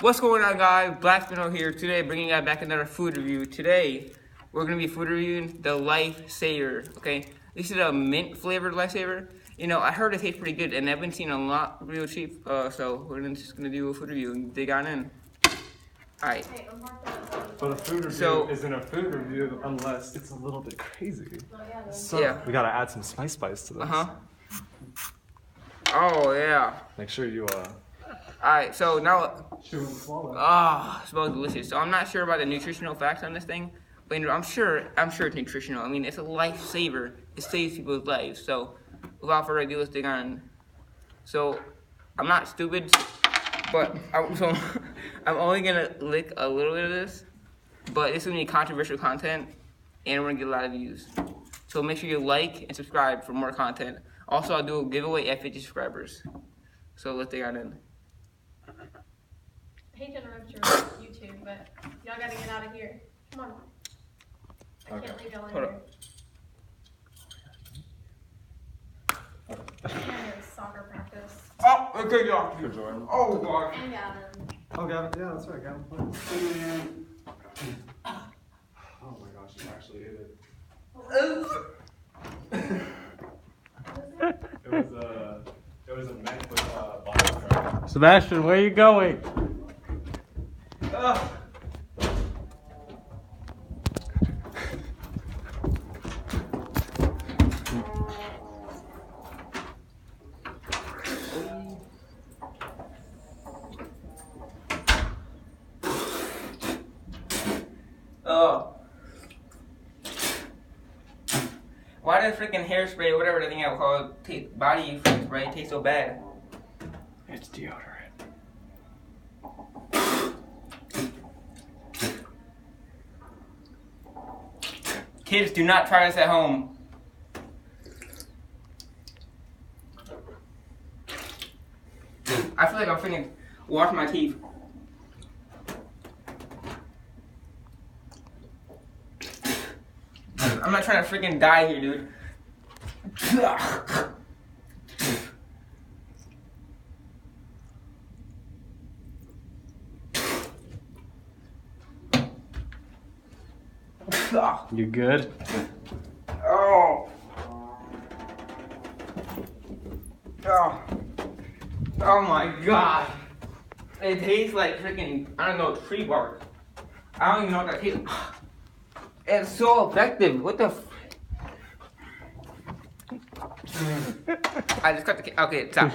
What's going on, guys? Black Spino here today, bringing you guys back another food review. Today, we're gonna be food reviewing the Lifesaver. Okay, this is a mint flavored Lifesaver. You know, I heard it tastes pretty good, and I've been seeing a lot real cheap. So we're just gonna do a food review and dig on in. All right. But a food review isn't a food review unless it's a little bit crazy. So yeah, we gotta add some spice to this. Oh yeah. Make sure you Alright, so now, swallow. smells delicious. So I'm not sure about the nutritional facts on this thing, but you know, I'm sure it's nutritional. I mean, it's a lifesaver. It saves people's lives. So without further ado, let's dig on. So I'm not stupid, but I'm only gonna lick a little bit of this, but it's gonna be controversial content, and we're gonna get a lot of views. So make sure you like and subscribe for more content. Also, I'll do a giveaway at 50 subscribers. So let's dig on in. I hate to interrupt your YouTube, but y'all gotta get out of here. Come on. I can't leave y'all in here. And soccer practice. Oh, okay, y'all. Good, Jordan. Oh, God. And Gavin. Oh, Gavin. Yeah, that's right, Gavin. Oh my gosh, you actually ate it. It was a mech with bottle. Sebastian, where are you going? Why does freaking hairspray, whatever the thing I call it, body spray, taste so bad? It's deodorant. Kids, do not try this at home. I feel like I'm freaking wash my teeth. I'm not trying to freaking die here, dude. You good? Oh. Oh. Oh my God. It tastes like freaking, I don't know, tree bark. I don't even know what that tastes. It's so effective. What the I just cut the, okay, stop.